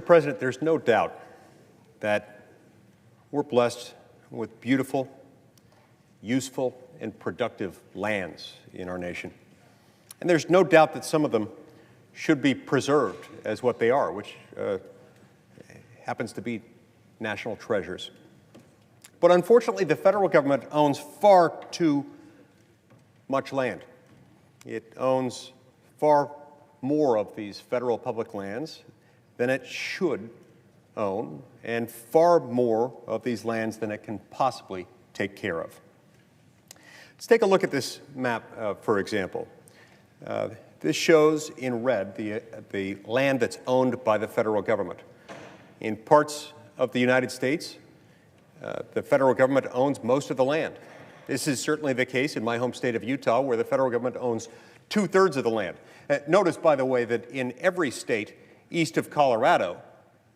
President, there's no doubt that we're blessed with beautiful, useful, and productive lands in our nation. And there's no doubt that some of them should be preserved as what they are, which happens to be national treasures. But unfortunately, the federal government owns far too much land. It owns far more of these federal public lands than it should own, and far more of these lands than it can possibly take care of. Let's take a look at this map, for example. This shows in red the land that's owned by the federal government. In parts of the United States, the federal government owns most of the land. This is certainly the case in my home state of Utah, where the federal government owns 2/3 of the land. Notice, by the way, that in every state east of Colorado,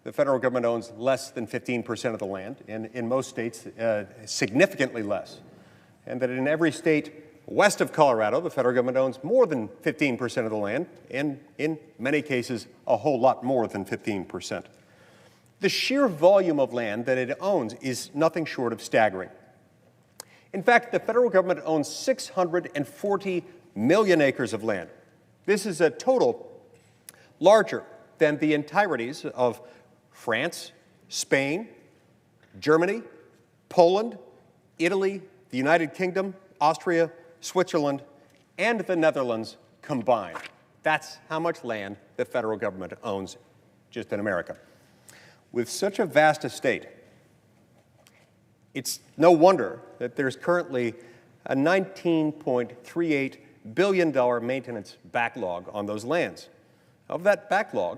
the federal government owns less than 15% of the land, and in most states, significantly less. And that in every state west of Colorado, the federal government owns more than 15% of the land, and in many cases, a whole lot more than 15%. The sheer volume of land that it owns is nothing short of staggering. In fact, the federal government owns 640 million acres of land. This is a total larger than the entires of France, Spain, Germany, Poland, Italy, the United Kingdom, Austria, Switzerland, and the Netherlands combined. That's how much land the federal government owns just in America. With such a vast estate, it's no wonder that there's currently a $19.38 billion maintenance backlog on those lands. Of that backlog,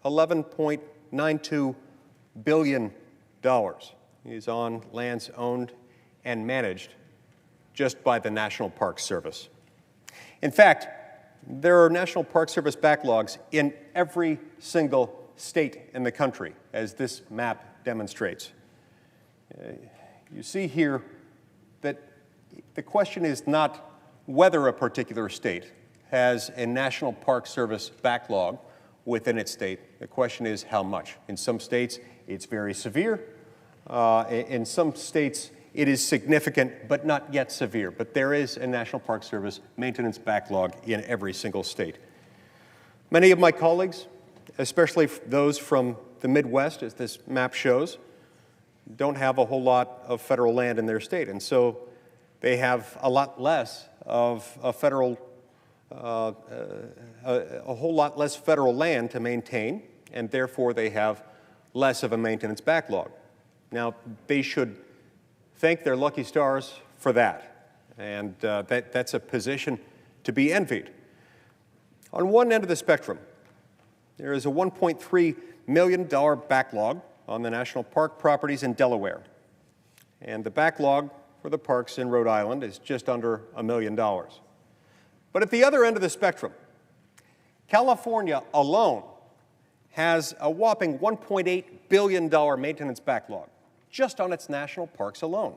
$11.92 billion is on lands owned and managed just by the National Park Service. In fact, there are National Park Service backlogs in every single state in the country, as this map demonstrates. You see here that the question is not whether a particular state has a National Park Service backlog within its state. The question is how much. In some states, it's very severe. In some states, it is significant, but not yet severe. But there is a National Park Service maintenance backlog in every single state. Many of my colleagues, especially those from the Midwest, as this map shows, don't have a whole lot of federal land in their state, and so they have a lot less of a whole lot less federal land to maintain, and therefore they have less of a maintenance backlog. Now, they should thank their lucky stars for that, and that's a position to be envied. On one end of the spectrum, there is a $1.3 million backlog on the national park properties in Delaware, and the backlog for the parks in Rhode Island is just under $1 million. But at the other end of the spectrum, California alone has a whopping $1.8 billion maintenance backlog just on its national parks alone,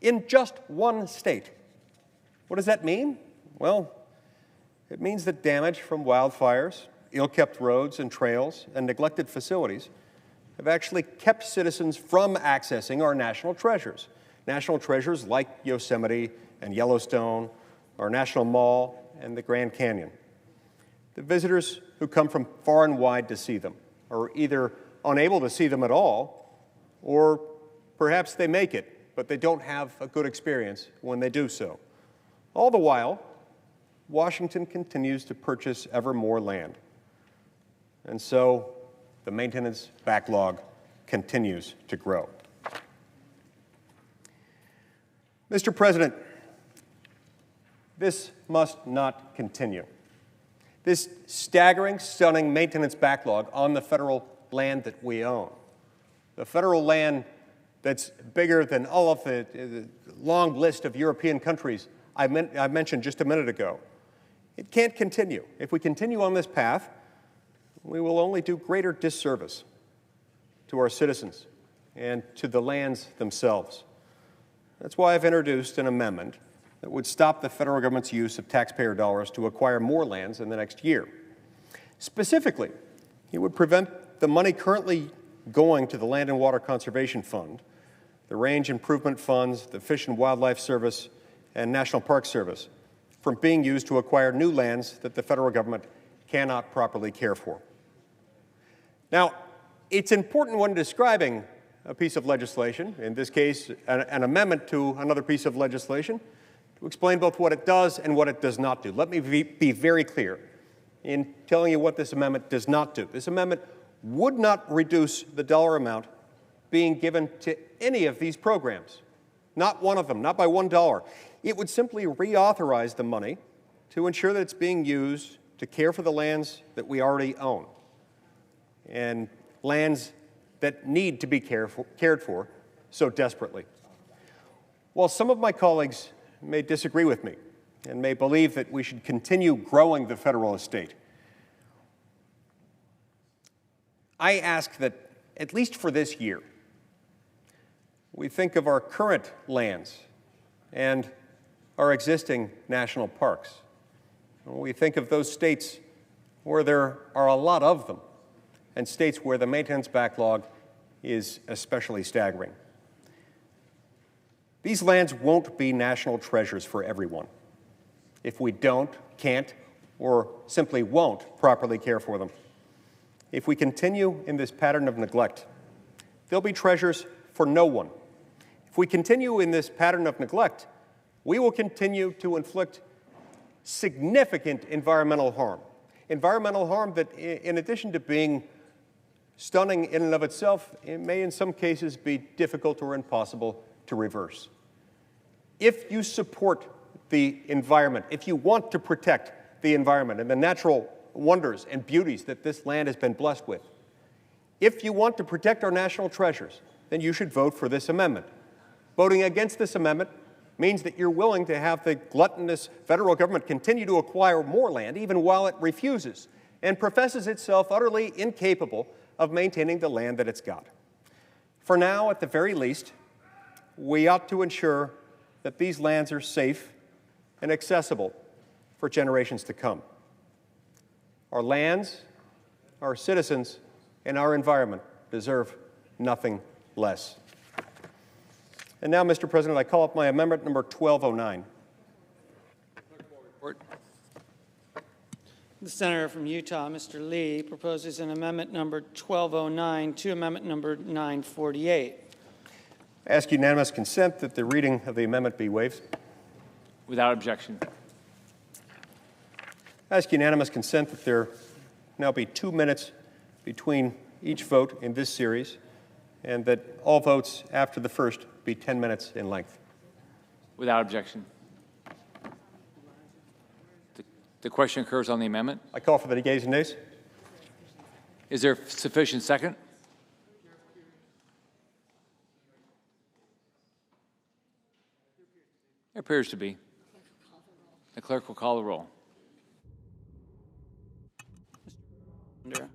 in just one state. What does that mean? Well, it means that damage from wildfires, ill-kept roads and trails, and neglected facilities have actually kept citizens from accessing our national treasures. National treasures like Yosemite and Yellowstone, our National Mall, and the Grand Canyon. The visitors who come from far and wide to see them are either unable to see them at all, or perhaps they make it, but they don't have a good experience when they do so. All the while, Washington continues to purchase ever more land. And so the maintenance backlog continues to grow. Mr. President, this must not continue. This staggering, stunning maintenance backlog on the federal land that we own, the federal land that's bigger than all of the long list of European countries I mentioned just a minute ago, it can't continue. If we continue on this path, we will only do greater disservice to our citizens and to the lands themselves. That's why I've introduced an amendment that would stop the federal government's use of taxpayer dollars to acquire more lands in the next year. Specifically, it would prevent the money currently going to the Land and Water Conservation Fund, the Range Improvement Funds, the Fish and Wildlife Service, and National Park Service from being used to acquire new lands that the federal government cannot properly care for. Now, it's important when describing a piece of legislation, in this case, an amendment to another piece of legislation, to explain both what it does and what it does not do. Let me be very clear in telling you what this amendment does not do. This amendment would not reduce the dollar amount being given to any of these programs, not one of them, not by $1. It would simply reauthorize the money to ensure that it's being used to care for the lands that we already own and lands that need to be cared for so desperately. While some of my colleagues may disagree with me and may believe that we should continue growing the federal estate, I ask that, at least for this year, we think of our current lands and our existing national parks. We think of those states where there are a lot of them and states where the maintenance backlog is especially staggering. These lands won't be national treasures for everyone if we don't, can't, or simply won't properly care for them. If we continue in this pattern of neglect, they'll be treasures for no one. If we continue in this pattern of neglect, we will continue to inflict significant environmental harm that, in addition to being stunning in and of itself, it may in some cases be difficult or impossible to reverse. If you support the environment, if you want to protect the environment and the natural wonders and beauties that this land has been blessed with, if you want to protect our national treasures, then you should vote for this amendment. Voting against this amendment means that you're willing to have the gluttonous federal government continue to acquire more land, even while it refuses and professes itself utterly incapable of maintaining the land that it's got. For now, at the very least, we ought to ensure that these lands are safe and accessible for generations to come. Our lands, our citizens, and our environment deserve nothing less. And now, Mr. President, I call up my amendment number 1209. The senator from Utah, Mr. Lee, proposes an amendment number 1209 to amendment number 948. I ask unanimous consent that the reading of the amendment be waived. Without objection. I ask unanimous consent that there now be 2 minutes between each vote in this series, and that all votes after the first be 10 minutes in length. Without objection. The question occurs on the amendment. I call for the yeas and nays. Is there sufficient second? There appears to be. The clerk will call the roll. Mr.